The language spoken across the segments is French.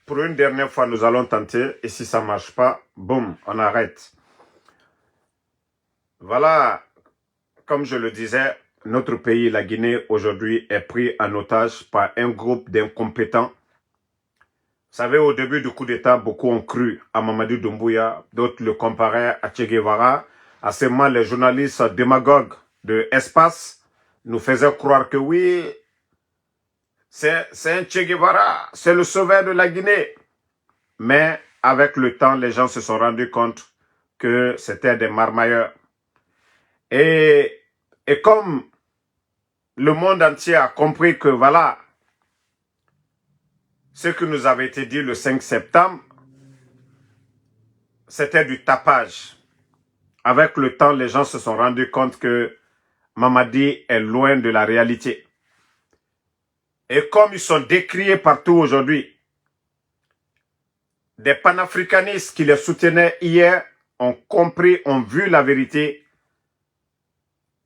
Pour une dernière fois, nous allons tenter. Et si ça ne marche pas, boum, on arrête. Voilà, comme je le disais, notre pays, la Guinée, aujourd'hui, est pris en otage par un groupe d'incompétents. Vous savez, au début du coup d'État, beaucoup ont cru à Mamadou Doumbouya, d'autres le comparaient à Che Guevara. À ce moment, les journalistes démagogues de Espace nous faisaient croire que oui, c'est un Che Guevara, c'est le sauveur de la Guinée. Mais avec le temps, les gens se sont rendus compte que c'était des marmailleurs. Et comme le monde entier a compris que voilà, ce qui nous avait été dit le 5 septembre, c'était du tapage. Avec le temps, les gens se sont rendus compte que Mamadi est loin de la réalité. Et comme ils sont décriés partout aujourd'hui, des panafricanistes qui les soutenaient hier ont compris, ont vu la vérité,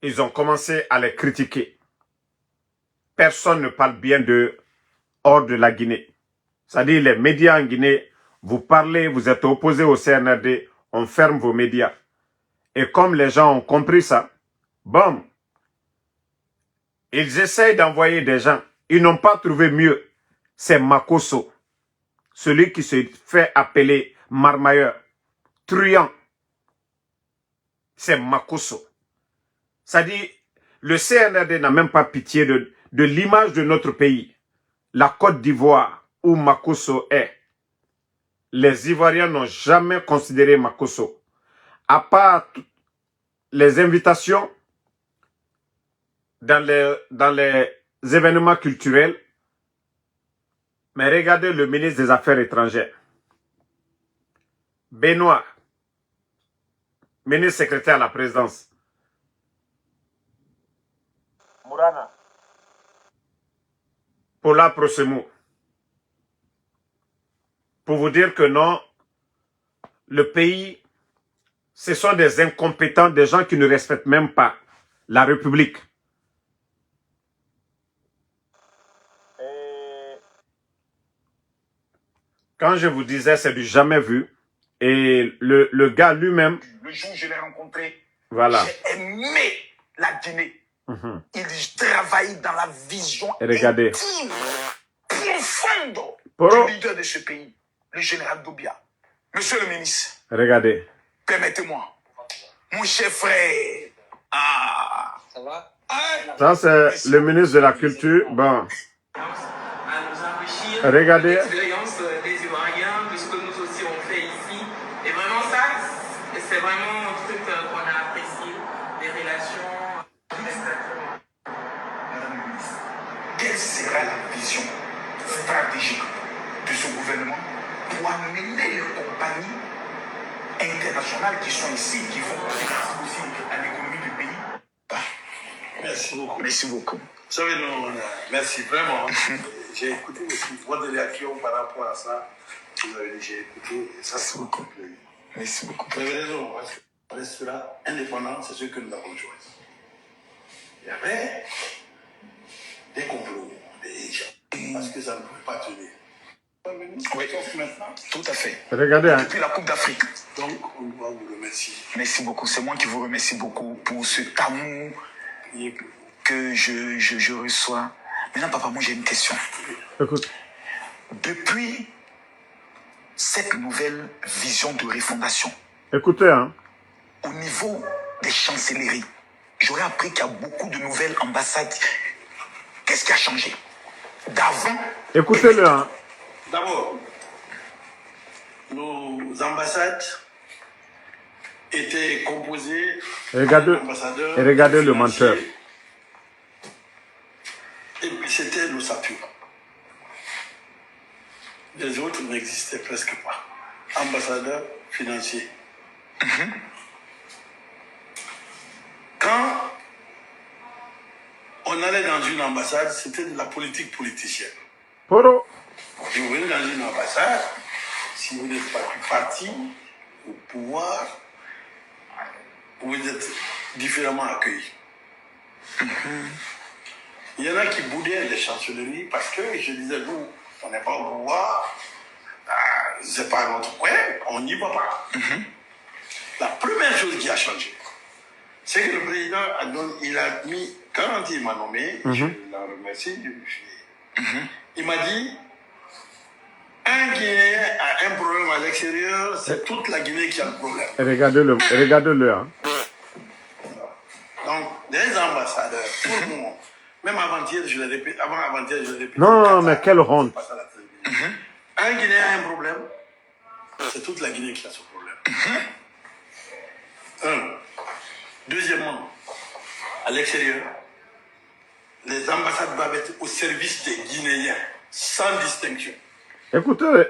ils ont commencé à les critiquer. Personne ne parle bien d'eux hors de la Guinée. C'est-à-dire les médias en Guinée, vous parlez, vous êtes opposés au CNRD, on ferme vos médias. Et comme les gens ont compris ça, bon, ils essayent d'envoyer des gens. Ils n'ont pas trouvé mieux. C'est Makosso, celui qui se fait appeler marmailleur, truand. C'est Makosso. C'est-à-dire, le CNRD n'a même pas pitié de l'image de notre pays. La Côte d'Ivoire, où Makosso est. Les Ivoiriens n'ont jamais considéré Makosso. À part les invitations dans les événements culturels, mais regardez le ministre des Affaires étrangères, Benoît, ministre secrétaire à la présidence, Mourana, Paula Prosemou, pour vous dire que non, le pays, ce sont des incompétents, des gens qui ne respectent même pas la République. Quand je vous disais, c'est du jamais vu. Et le gars lui-même... Le jour où je l'ai rencontré, voilà. J'ai aimé la Guinée. Il travaille dans la vision regardez. intime, profonde du leader de ce pays, le général Doumbouya. Monsieur le ministre, regardez. Permettez-moi, mon cher frère. Ah, ça va? Ça, c'est le ministre de la Culture. Bon. Regardez. L'expérience des Ivoiriens, de ce que nous aussi on fait ici. Et vraiment ça, c'est vraiment un truc qu'on a apprécié, des relations. Madame la ministre, quelle sera la vision stratégique de ce gouvernement pour amener les compagnies internationales qui sont ici, qui vont contribuer aussi à l'économie du pays? Merci beaucoup. Merci beaucoup. Vous savez, non, merci vraiment. J'ai écouté aussi votre réaction par rapport à ça. Vous avez dit, j'ai écouté, et ça c'est beaucoup. Merci beaucoup. Vous avez raison, parce que restera indépendant, c'est ce que nous avons choisi. Il y avait des complots, des gens, parce que ça ne pouvait pas tenir. Oui, maintenant, tout à fait. Regardez. Hein. Depuis la Coupe d'Afrique. Donc, on doit vous remercier. Merci beaucoup. C'est moi qui vous remercie beaucoup pour ce amour que je reçois. Maintenant, papa, moi j'ai une question. Écoute. Depuis cette nouvelle vision de refondation, écoutez, hein. Au niveau des chancelleries, j'aurais appris qu'il y a beaucoup de nouvelles ambassades. Qu'est-ce qui a changé d'avant? Écoutez-le, hein. D'abord, nos ambassades étaient composées d'ambassadeurs. Et regardez le menteur. Et puis c'était nos SAPU. Les autres n'existaient presque pas. Ambassadeurs financiers. Quand on allait dans une ambassade, c'était de la politique politicienne. Poro. Vous venez dans une ambassade, si vous n'êtes pas du parti, au pouvoir, vous êtes différemment accueillis. Il y en a qui boudaient les chancelleries parce que je disais, nous, on n'est pas au pouvoir, c'est pas notre coin, on n'y va pas. La première chose qui a changé, c'est que le président il a mis, quand il m'a nommé, je l'en remercie, il m'a dit, un Guinéen a un problème à l'extérieur, c'est toute la Guinée qui a le problème. Regardez-le. Hein. Donc, des ambassadeurs, tout le monde, même avant-hier, je l'ai répété, avant-hier, je l'ai répété. Non, mais quelle honte. Un Guinéen a un problème, c'est toute la Guinée qui a ce problème. Deuxièmement, à l'extérieur, les ambassades doivent être au service des Guinéens, sans distinction. Écoutez,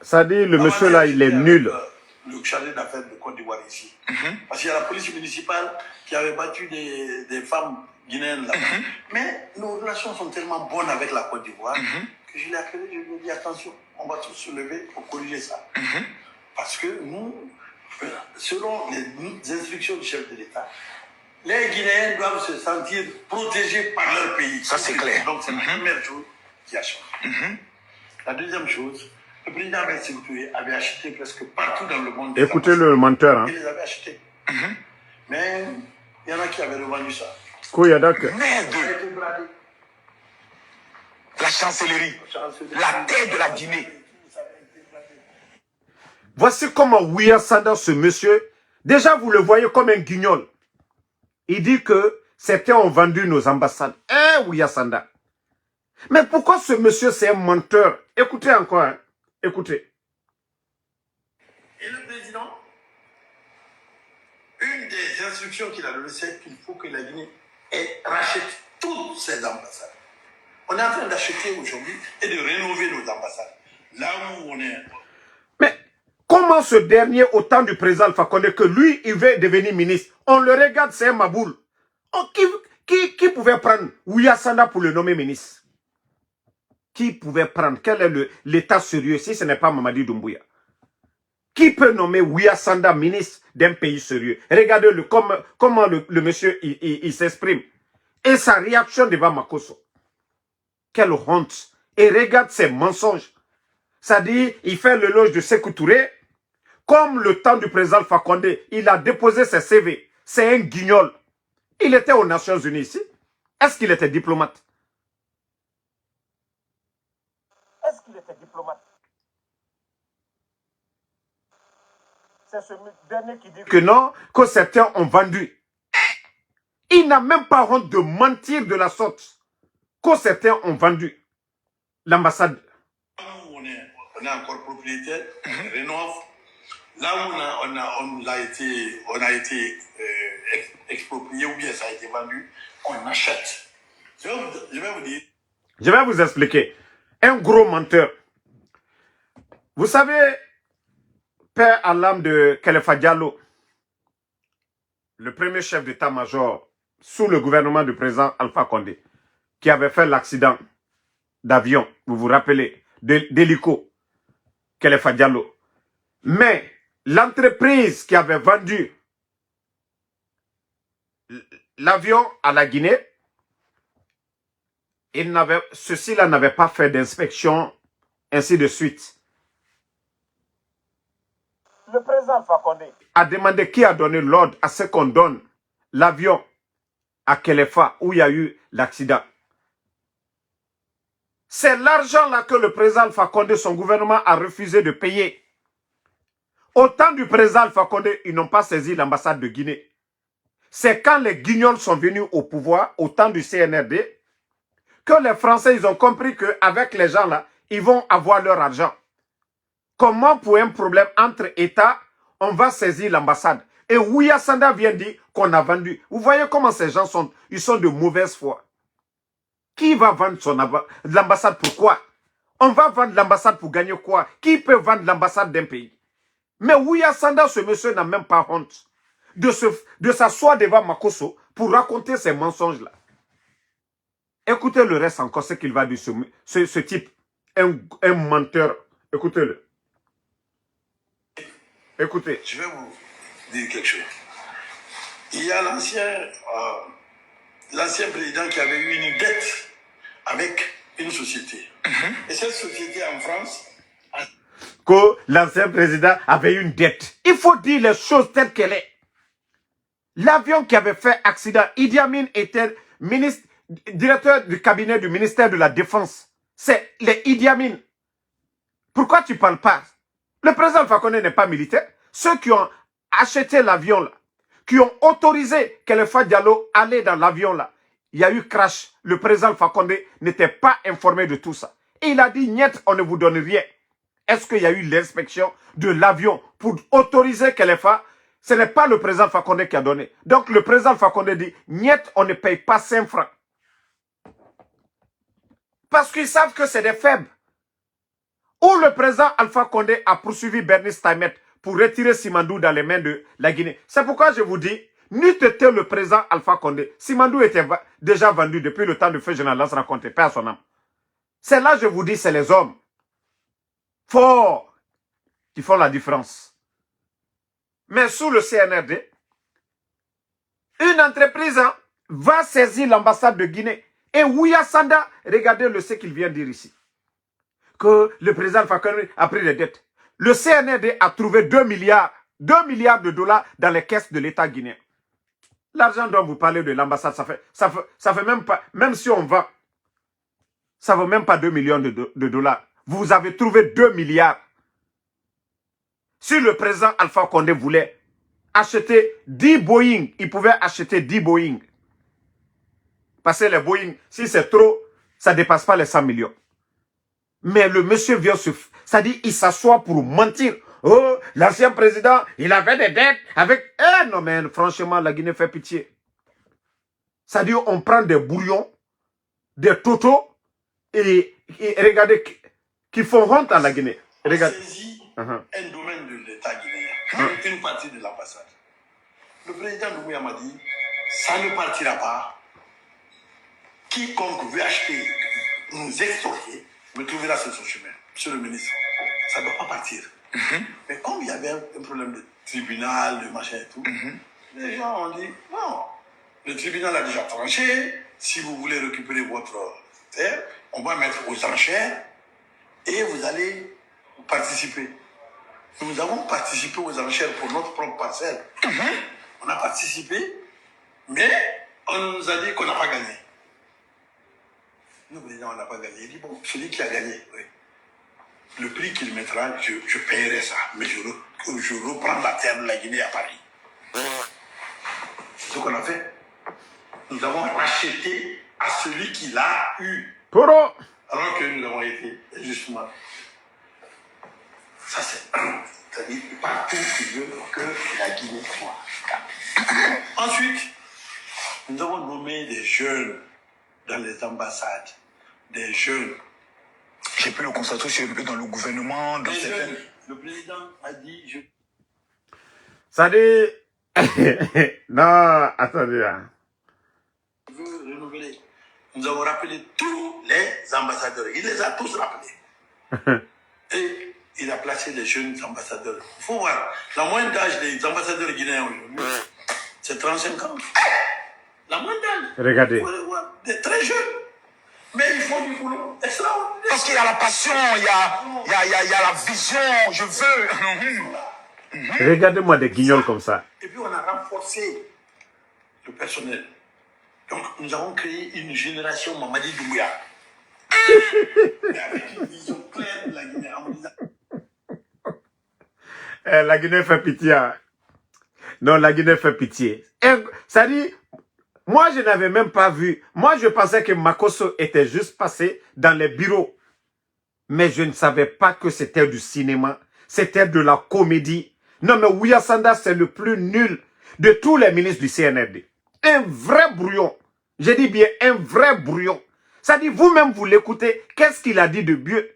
ça dit, le monsieur là, il est nul. Le chargé d'affaires de Côte d'Ivoire ici. Parce qu'il y a la police municipale qui avait battu des femmes guinéennes là-bas. Mais nos relations sont tellement bonnes avec la Côte d'Ivoire que je l'ai appelé, je lui ai dit attention, on va tous se lever pour corriger ça. Parce que nous, selon les instructions du chef de l'État, les Guinéens doivent se sentir protégés par leur pays. Ça, c'est clair. Donc, c'est la première chose qui a changé. La deuxième chose, le président avait acheté presque partout dans le monde. Écoutez le menteur. Hein. Il les avait achetés. Mais il y en a qui avaient revendu ça. Merde. La chancellerie. La tête de la Guinée. Voici comment Ouya Sanda, ce monsieur, déjà vous le voyez comme un guignol. Il dit que certains ont vendu nos ambassades. Hein, Ouya Sanda? Mais pourquoi ce monsieur, c'est un menteur? Écoutez encore, hein. Écoutez. Et le président, une des instructions qu'il a données, c'est qu'il faut que la Guinée rachète toutes ses ambassades. On est en train d'acheter aujourd'hui et de rénover nos ambassades. Là où on est... Mais comment ce dernier, au temps du président Alpha Condé, que lui, il veut devenir ministre, on le regarde, c'est un maboule. Oh, qui pouvait prendre Ouya Sanda pour le nommer ministre? Qui pouvait prendre? Quel est l'état sérieux si ce n'est pas Mamadi Doumbouya? Qui peut nommer Ouya Sanda ministre d'un pays sérieux? Regardez-le, comment le monsieur il s'exprime. Et sa réaction devant Makosso. Quelle honte. Et regarde ses mensonges. Ça dit, il fait l'éloge de Sékou Touré. Comme le temps du président Alpha Condé, il a déposé ses CV. C'est un guignol. Il était aux Nations Unies ici. Est-ce qu'il était diplomate? Est-ce qu'il était diplomate? C'est ce dernier qui dit que non, que certains ont vendu. Il n'a même pas honte de mentir de la sorte. Que certains ont vendu l'ambassade. Là où on est encore propriétaire, on rénove. Là où on a été exproprié ou bien ça a été vendu, on achète. Je vais vous dire. Je vais vous expliquer. Un gros menteur. Vous savez, père à l'âme de Khalifa Diallo, le premier chef d'état-major sous le gouvernement du président Alpha Condé, qui avait fait l'accident d'avion, vous vous rappelez, d'hélico, Khalifa Diallo. Mais l'entreprise qui avait vendu l'avion à la Guinée, ceux-ci-là n'avaient pas fait d'inspection, ainsi de suite. Le président Alpha Condé a demandé qui a donné l'ordre à ce qu'on donne l'avion à Kelefa où il y a eu l'accident. C'est l'argent-là que le président Alpha Condé, son gouvernement, a refusé de payer. Au temps du président Alpha Condé, ils n'ont pas saisi l'ambassade de Guinée. C'est quand les guignols sont venus au pouvoir, au temps du CNRD, que les Français, ils ont compris qu'avec les gens là, ils vont avoir leur argent. Comment pour un problème entre États, on va saisir l'ambassade? Et Ouya Sanda vient dire qu'on a vendu. Vous voyez comment ces gens sont, ils sont de mauvaise foi. Qui va vendre l'ambassade? Pourquoi? On va vendre l'ambassade pour gagner quoi? Qui peut vendre l'ambassade d'un pays? Mais Ouya Sanda, ce monsieur n'a même pas honte de s'asseoir devant Makosso pour raconter ces mensonges-là. Écoutez le reste encore, ce qu'il va dire, ce type, un menteur. Écoutez-le. Écoutez. Je vais vous dire quelque chose. Il y a l'ancien président qui avait eu une dette avec une société. Et cette société en France... que l'ancien président avait une dette. Il faut dire les choses telles qu'elles sont. L'avion qui avait fait accident, Idi Amin était directeur du cabinet du ministère de la Défense. C'est les Idi Amin. Pourquoi tu ne parles pas? Le président Alpha Condé n'est pas militaire. Ceux qui ont acheté l'avion là, qui ont autorisé qu'Alpha Diallo allait dans l'avion là, il y a eu crash. Le président Alpha Condé n'était pas informé de tout ça. Et il a dit, niet, on ne vous donne rien. Est-ce qu'il y a eu l'inspection de l'avion pour autoriser qu'Alpha? Ce n'est pas le président Alpha Condé qui a donné. Donc le président Alpha Condé dit, niet, on ne paye pas 5 francs. Parce qu'ils savent que c'est des faibles. Où le président Alpha Condé a poursuivi Bernice Taimet pour retirer Simandou dans les mains de la Guinée. C'est pourquoi je vous dis, n'eût été le président Alpha Condé, Simandou était déjà vendu depuis le temps de feu général Lansana Conté, paix à son âme. C'est là, je vous dis, c'est les hommes forts qui font la différence. Mais sous le CNRD, une entreprise va saisir l'ambassade de Guinée. Et Ouya Sanda, regardez ce qu'il vient dire ici. Que le président Alpha Condé a pris les dettes. Le CNRD a trouvé 2 milliards de dollars dans les caisses de l'État guinéen. L'argent dont vous parlez de l'ambassade, ça fait même pas, même si on vend, ça ne vaut même pas 2 millions de dollars. Vous avez trouvé 2 milliards. Si le président Alpha Condé voulait acheter 10 Boeing, il pouvait acheter 10 Boeing. Parce que les Boeing, si c'est trop, ça ne dépasse pas les 100 millions. Mais le monsieur vient ça dit, il s'assoit pour mentir. Oh, l'ancien président, il avait des dettes avec... Eh non, mais franchement, la Guinée fait pitié. Ça dit, on prend des bouillons, des totos, et regardez, qui font honte à la Guinée. Regardez. On saisit un domaine de l'État guinéen, une partie de l'ambassade. Le président Doumbouya m'a dit, ça ne partira pas. Quiconque veut acheter, nous extorquer, me trouvera sur son chemin. Monsieur le ministre, ça ne doit pas partir. Mais comme il y avait un problème de tribunal, de machin et tout, les gens ont dit, non, le tribunal a déjà tranché, si vous voulez récupérer votre terre, on va mettre aux enchères et vous allez participer. Nous avons participé aux enchères pour notre propre parcelle. On a participé, mais on nous a dit qu'on n'a pas gagné. Nous, président, on n'a pas gagné. Il dit, bon, celui qui a gagné, oui. Le prix qu'il mettra, je paierai ça. Mais je reprends la terre de la Guinée à Paris. C'est ce qu'on a fait. Nous avons racheté à celui qui l'a eu. Poro. Alors que nous avons été, justement. Ça, c'est-à-dire partout il veut que la Guinée soit. Ensuite, nous avons nommé des jeunes dans les ambassades, des jeunes. J'ai pu le constater dans le gouvernement, dans certains... Le président a dit... Ça dit... non, attendez. Je veux renouveler. Nous avons rappelé tous les ambassadeurs. Il les a tous rappelés. Et il a placé les jeunes ambassadeurs. Il faut voir, la moyenne d'âge des ambassadeurs guinéens aujourd'hui, c'est 35 ans. La moyenne d'âge. Regardez. Des très jeunes. Mais ils font du boulot extraordinaire. Parce qu'il y a la passion, il y a la vision, je veux. Regardez-moi des guignols comme ça. Et puis on a renforcé le personnel. Donc nous avons créé une génération Mamadi Doumbouya. Avec une vision claire de la Guinée en disant... La Guinée fait pitié. Non, la Guinée fait pitié. Ça dit... Moi, je n'avais même pas vu. Moi, je pensais que Makosso était juste passé dans les bureaux. Mais je ne savais pas que c'était du cinéma. C'était de la comédie. Non, mais Ouya Sanda, c'est le plus nul de tous les ministres du CNRD. Un vrai brouillon. J'ai dit bien, un vrai brouillon. Ça dit, vous-même, vous l'écoutez. Qu'est-ce qu'il a dit de mieux?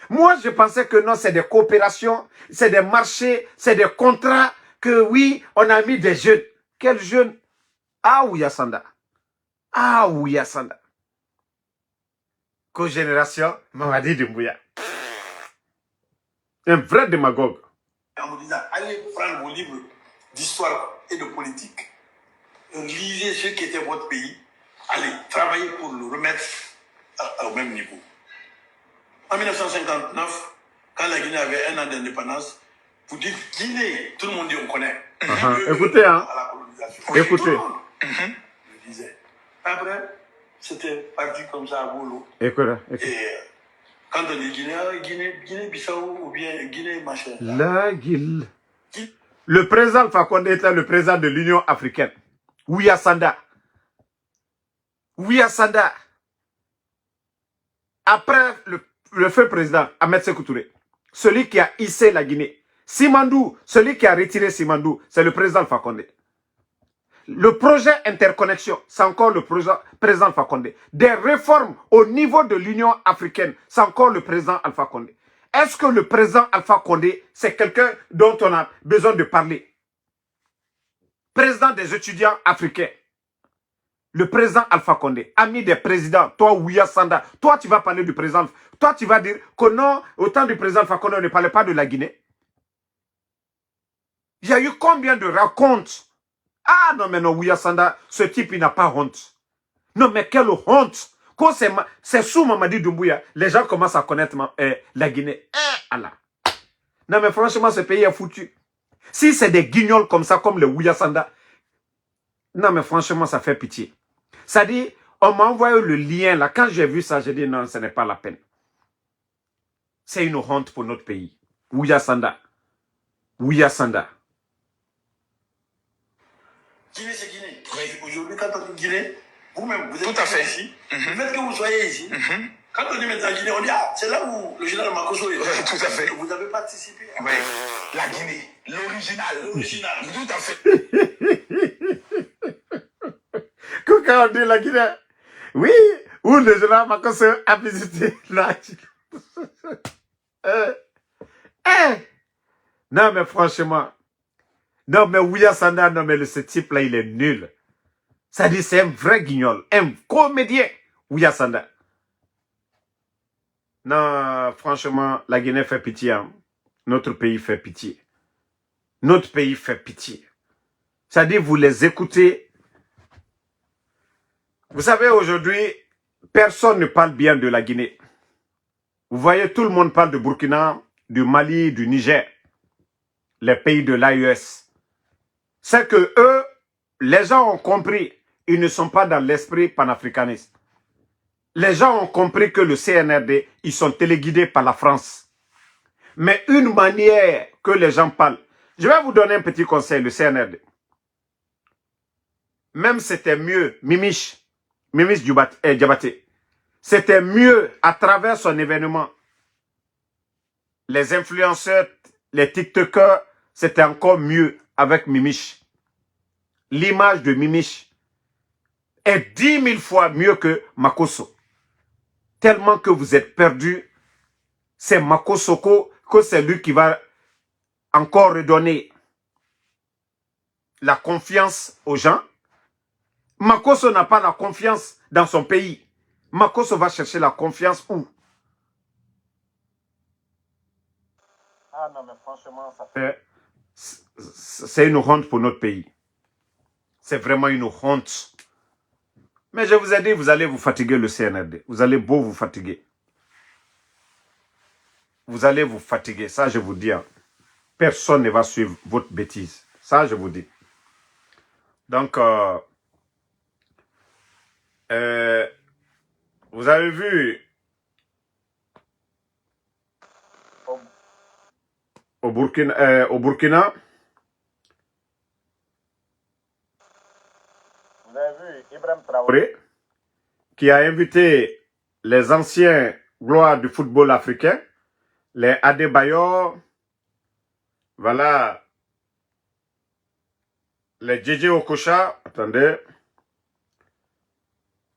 Moi, je pensais que non, c'est des coopérations, c'est des marchés, c'est des contrats. Que oui, on a mis des jeunes. Quels jeunes? Ah, Ouya Sanda. Ah, Ouya Sanda. Co-génération, Mamadi Doumbouya. Un vrai démagogue. En me disant, allez prendre vos livres d'histoire et de politique. Lisez ce qui était votre pays. Allez, travaillez pour le remettre au même niveau. En 1959, quand la Guinée avait 1 an d'indépendance, vous dites Guinée, tout le monde dit on connaît. Écoutez, hein. À la colonisation. Écoutez. Tout le monde. Je disais. Après, c'était parti comme ça à boulot. Écoutez. Et quand on dit Guinée-Bissau ou bien Guinée machin. La Guinée. Le président Alpha Condé était le président de l'Union africaine. Ouya Sanda. Ouya Sanda. Après le feu président Ahmed Sékou Touré, celui qui a hissé la Guinée. Simandou, celui qui a retiré Simandou, c'est le président Alpha Condé. Le projet interconnexion, c'est encore le président Alpha Condé. Des réformes au niveau de l'Union africaine, c'est encore le président Alpha Condé. Est-ce que le président Alpha Condé, c'est quelqu'un dont on a besoin de parler? Président des étudiants africains. Le président Alpha Condé, ami des présidents, toi Ouya Sanda, toi tu vas parler du président, toi tu vas dire que non, au temps du président Alpha Condé, on ne parlait pas de la Guinée. Il y a eu combien de racontes? Ah non mais non, Ouya Sanda, ce type il n'a pas honte. Non mais quelle honte! Quand c'est sous Mamadi Doumbouya, les gens commencent à connaître la Guinée. Allah. Non mais franchement, ce pays est foutu. Si c'est des guignols comme ça, comme le Ouya Sanda, non mais franchement, ça fait pitié. Ça dit, on m'a envoyé le lien là. Quand j'ai vu ça, j'ai dit non, ce n'est pas la peine. C'est une honte pour notre pays. Ouya Sanda. Ouya Sanda. Guinée, c'est Guinée. Aujourd'hui, quand on dit Guinée, vous-même, vous êtes Tout à fait. ici. Le fait que vous soyez ici, quand on dit maintenant Guinée, on dit ah, c'est là où le général Makosso est. Tout à fait. Vous avez participé. Oui. La Guinée, l'original. L'original. Tout à fait. Quand on dit la Guinée, oui, où le général Makosso a visité la Non mais franchement, non mais Ouya Sanda, non mais ce type là il est nul. Ça dit c'est un vrai guignol, un comédien, Ouya Sanda. Non, franchement, la Guinée fait pitié. Hein. Notre pays fait pitié. Notre pays fait pitié. Ça dit vous les écoutez. Vous savez, aujourd'hui, personne ne parle bien de la Guinée. Vous voyez, tout le monde parle de Burkina, du Mali, du Niger, les pays de l'AES. C'est que eux, les gens ont compris, ils ne sont pas dans l'esprit panafricaniste. Les gens ont compris que le CNRD, ils sont téléguidés par la France. Mais une manière que les gens parlent, je vais vous donner un petit conseil, le CNRD. Même c'était mieux, Mimiche Diabaté, c'était mieux à travers son événement. Les influenceurs, les TikTokers, c'était encore mieux avec Mimiche. L'image de Mimiche est 10 000 fois mieux que Makosso. Tellement que vous êtes perdus, c'est Makosso que c'est lui qui va encore redonner la confiance aux gens. Makosso n'a pas la confiance dans son pays. Makosso va chercher la confiance où? Ah non, mais franchement, ça fait... C'est une honte pour notre pays. C'est vraiment une honte. Mais je vous ai dit, vous allez vous fatiguer le CNRD. Vous allez beau vous fatiguer. Vous allez vous fatiguer. Ça, je vous dis. Hein. Personne ne va suivre votre bêtise. Ça, je vous dis. Donc, vous avez vu au Burkina, vous avez vu Ibrahim Traoré qui a invité les anciens gloires du football africain, les Adebayor, voilà, les JJ Okocha, attendez,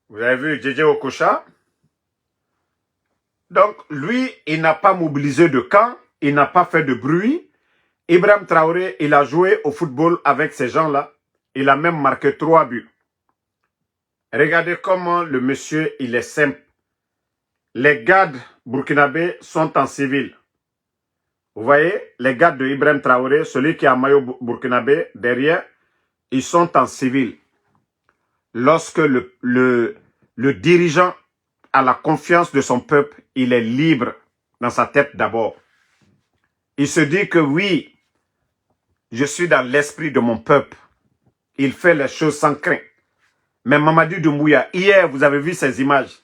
vous avez vu JJ Okocha. Donc, lui, il n'a pas mobilisé de camp, il n'a pas fait de bruit. Ibrahim Traoré, il a joué au football avec ces gens-là. Il a même marqué 3 buts. Regardez comment le monsieur, il est simple. Les gardes burkinabés sont en civil. Vous voyez, les gardes de Ibrahim Traoré, celui qui a un maillot burkinabé derrière, ils sont en civil. Lorsque le dirigeant a la confiance de son peuple, il est libre dans sa tête d'abord. Il se dit que oui, je suis dans l'esprit de mon peuple. Il fait les choses sans crainte. Mais Mamadi Doumbouya, hier, vous avez vu ces images.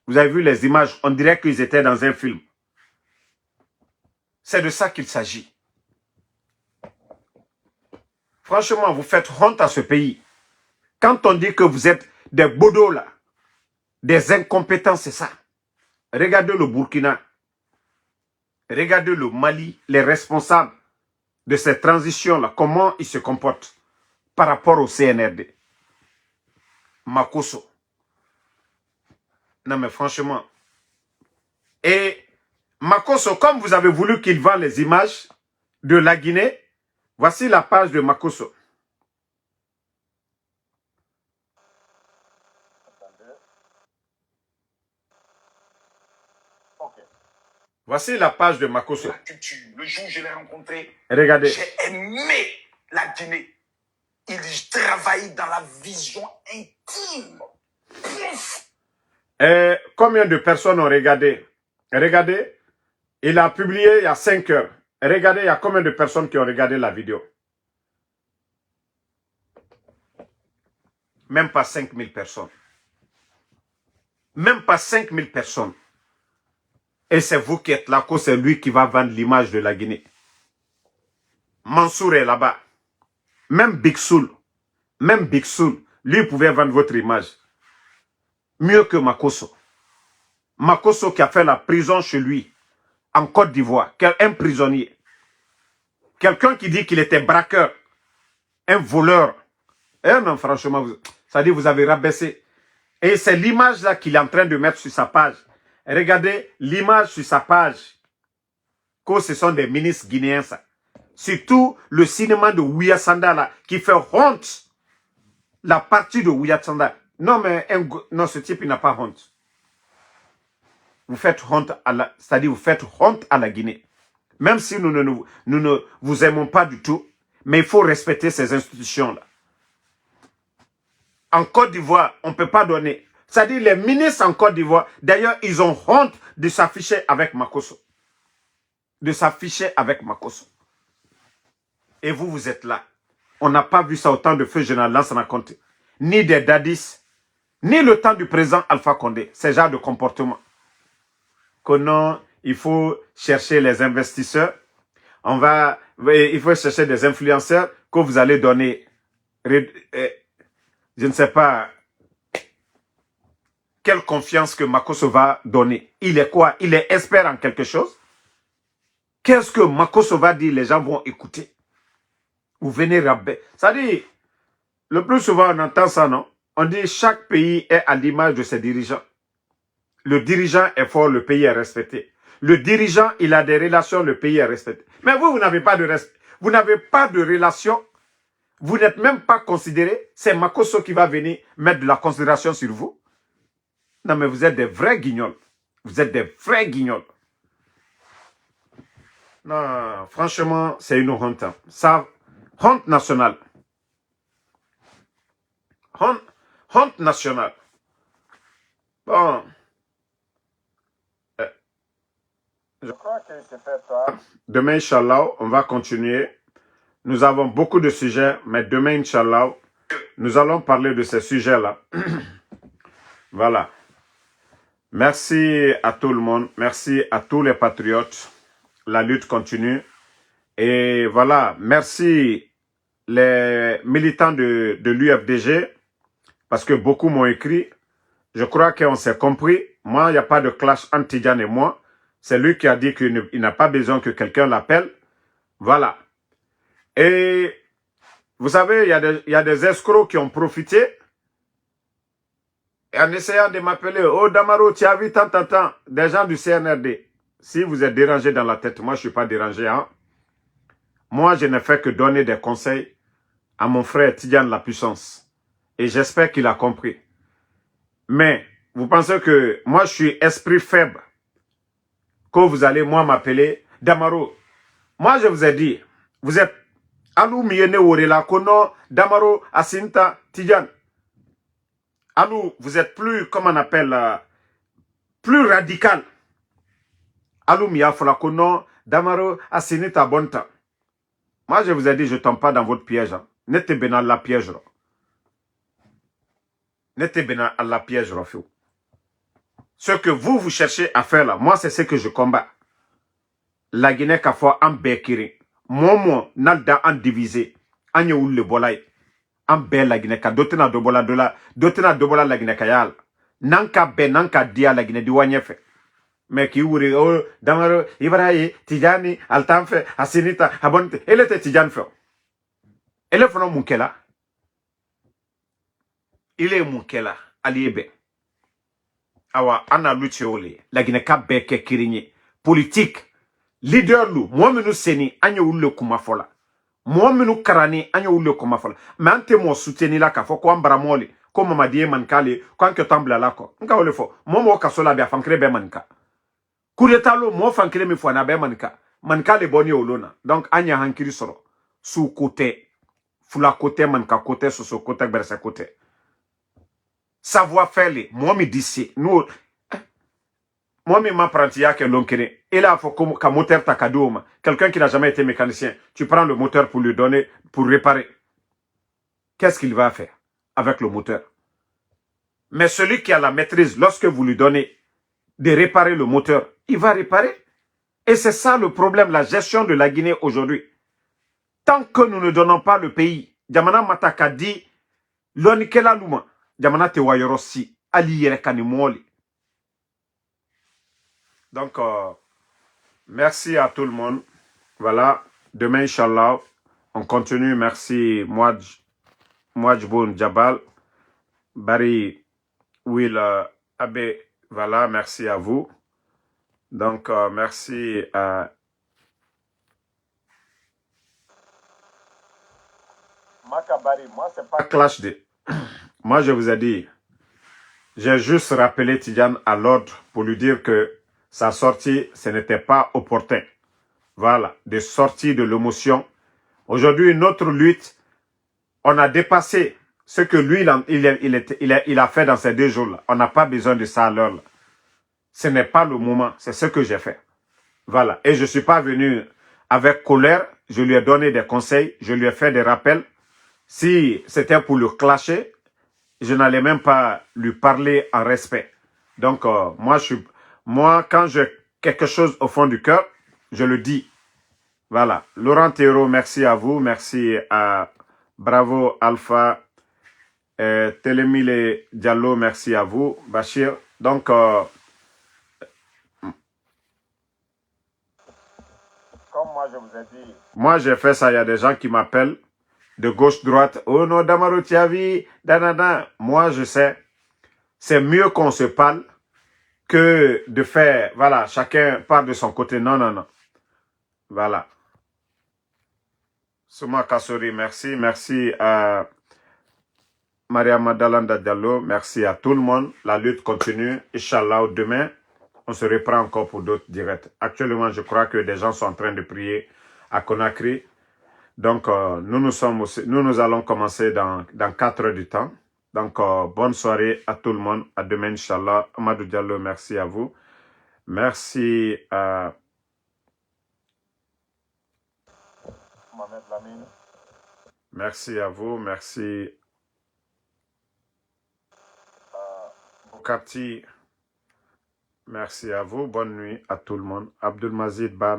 Vous avez vu les images, on dirait qu'ils étaient dans un film. C'est de ça qu'il s'agit. Franchement, vous faites honte à ce pays. Quand on dit que vous êtes des bodos là, des incompétents, c'est ça. Regardez le Burkina. Regardez le Mali, les responsables de cette transition-là, comment ils se comportent par rapport au CNRD. Makosso. Non mais franchement. Et Makosso, comme vous avez voulu qu'il vende les images de la Guinée, voici la page de Makosso. Voici la page de Makosso. La culture. Le jour où je l'ai rencontré, Regardez. j'ai aimé la Guinée. Il travaille dans la vision intime. Et combien de personnes ont regardé? Regardez, il a publié il y a 5 heures. Regardez, il y a combien de personnes qui ont regardé la vidéo? Même pas 5000 personnes. Même pas 5000 personnes. Et c'est vous qui êtes là, que c'est lui qui va vendre l'image de la Guinée. Mansour est là-bas. Même Big Soul, lui pouvait vendre votre image. Mieux que Makosso. Makosso qui a fait la prison chez lui, en Côte d'Ivoire, un prisonnier. Quelqu'un qui dit qu'il était braqueur, un voleur. Eh non, franchement, ça dit vous avez rabaissé. Et c'est l'image là qu'il est en train de mettre sur sa page. Regardez l'image sur sa page. Que ce sont des ministres guinéens, ça. Surtout le cinéma de Ouya Sanda là, qui fait honte. La partie de Ouya Sanda. Non, mais non, ce type, il n'a pas honte. Vous faites honte à la, c'est-à-dire vous faites honte à la Guinée. Même si nous ne vous aimons pas du tout, mais il faut respecter ces institutions-là. En Côte d'Ivoire, on ne peut pas donner. C'est-à-dire les ministres en Côte d'Ivoire, d'ailleurs, ils ont honte de s'afficher avec Makosso. De s'afficher avec Makosso. Et vous, vous êtes là. On n'a pas vu ça au temps de feu général Lansana Conté. Ni des dadis, ni le temps du président Alpha Condé. Ce genre de comportement. Que non, il faut chercher les investisseurs. Il faut chercher des influenceurs que vous allez donner. Je ne sais pas quelle confiance que Makosso va donner. Il est quoi? Il est expert en quelque chose? Qu'est-ce que Makosso va dire? Les gens vont écouter. Vous venez raber. Ça dit, le plus souvent on entend ça, non? On dit chaque pays est à l'image de ses dirigeants. Le dirigeant est fort, le pays est respecté. Le dirigeant, il a des relations, le pays est respecté. Mais vous n'avez pas de respect. Vous n'avez pas de relation. Vous n'êtes même pas considéré. C'est Makosso qui va venir mettre de la considération sur vous. Non, mais vous êtes des vrais guignols. Vous êtes des vrais guignols. Non, franchement, c'est une honte. Hein. Ça, honte nationale. Honte nationale. Bon. Je crois que c'est fait tard. Demain, Inch'Allah, on va continuer. Nous avons beaucoup de sujets, mais demain, Inch'Allah, nous allons parler de ces sujets-là. Voilà. Merci à tout le monde. Merci à tous les patriotes. La lutte continue. Et voilà, merci les militants de l'UFDG, parce que beaucoup m'ont écrit. Je crois qu'on s'est compris. Moi, il n'y a pas de clash entre Tidjane et moi. C'est lui qui a dit qu'il n'a pas besoin que quelqu'un l'appelle. Voilà. Et vous savez, il y a des escrocs qui ont profité. Et en essayant de m'appeler, oh Damaro, tu as vu tant, des gens du CNRD. Si vous êtes dérangé dans la tête, moi je ne suis pas dérangé. Hein? Moi, je n'ai fait que donner des conseils à mon frère Tidjane La Puissance. Et j'espère qu'il a compris. Mais, vous pensez que moi je suis esprit faible. Que vous allez, moi, m'appeler Damaro. Moi, je vous ai dit, vous êtes Alou Miyene Worela, Kono, Damaro, Asinta, Tidjane. Alou, vous êtes plus, comment on appelle, plus radical. Alou Miya Fola Kono, Damaro, Asinita Bonta. Moi, je vous ai dit, je ne tombe pas dans votre piège. N'était bien la piège. N'était bien à la piège, Rafio. Ce que vous cherchez à faire là, moi, c'est ce que je combats. La Guinée, qu'a fait en békiri. Moi, nalda en divisé. En y'a le bolay. En bé la Guinée, ka dotena dobola dola. Dotena dobola la Guinée, kayal. Nanka bé, nanka dia la Guinée, diwanyefe. Mais qui ouvre, oh, Damaro, Ibrahim, Tidjani, Altanfe, Asinita, Abonte. Elle était Tidjane fait. Elle est vraiment Moukela. Il est Moukela, Aliebe. Awa, Anna Luciole, la Guinée Kabeke Kirinye. Politique, leader Lou, moi menu seni, anya oule kumafola. Moi menu karani, anya oule kumafola. Mais ante mo souteni la ka fo ko ambara mole, ko mama die mankale, ko anke tambla la ko. Nka ole fo, mo mo kasola bia fankre be manka. Coup d'état lo mo fankre mi fo na be manka. Manka le boni olona. Donc anya hankiri soro. Sous côté, fula côté manka côté so côté berse côté. Savoir faire les, moi me d'ici, nous, moi me m'apprenti à que l'on connaît. Et là, il faut qu'un moteur takadouma, quelqu'un qui n'a jamais été mécanicien, tu prends le moteur pour lui donner, pour réparer. Qu'est-ce qu'il va faire avec le moteur? Mais celui qui a la maîtrise, lorsque vous lui donnez de réparer le moteur, il va réparer. Et c'est ça le problème, la gestion de la Guinée aujourd'hui. Tant que nous ne donnons pas le pays, Djamana Mataka dit, l'onikela luma. Jamana te wayorosi ali yere kanimoli. Donc merci à tout le monde. Voilà, demain inchallah on continue. Merci Mouadjboun Djabal, Barry Will Abe, voilà, merci à vous. Donc merci à Makabari, moi c'est pas clash de moi, je vous ai dit, j'ai juste rappelé Tidjane à l'ordre pour lui dire que sa sortie, ce n'était pas opportun. Voilà, de sortie de l'émotion. Aujourd'hui, notre lutte, on a dépassé ce que lui, il a fait dans ces 2 jours-là. On n'a pas besoin de ça à l'heure. Ce n'est pas le moment, c'est ce que j'ai fait. Voilà, et je ne suis pas venu avec colère, je lui ai donné des conseils, je lui ai fait des rappels. Si c'était pour le clasher, je n'allais même pas lui parler en respect. Donc, moi, quand j'ai quelque chose au fond du cœur, je le dis. Voilà. Laurent Thérault, merci à vous. Merci à Bravo Alpha. Télémile Diallo, merci à vous. Bachir. Donc, comme moi je vous ai dit, moi j'ai fait ça, il y a des gens qui m'appellent de gauche-droite. Oh non, Damaro Tiavi, danana. Moi, je sais, c'est mieux qu'on se parle que de faire, voilà, chacun part de son côté. Non, non, non. Voilà. Souma Kassori, merci. Merci à Maria Madalanda Diallo. Merci à tout le monde. La lutte continue. Inch'Allah, demain, on se reprend encore pour d'autres directs. Actuellement, je crois que des gens sont en train de prier à Conakry. Donc, nous allons commencer dans 4 heures du temps. Donc, bonne soirée à tout le monde. À demain, Inch'Allah. Amadou Diallo, merci à vous. Merci à Mohamed Lamine. Merci à vous. Merci à Bukati. Merci à vous. Bonne nuit à tout le monde. Abdul Mazid Ba.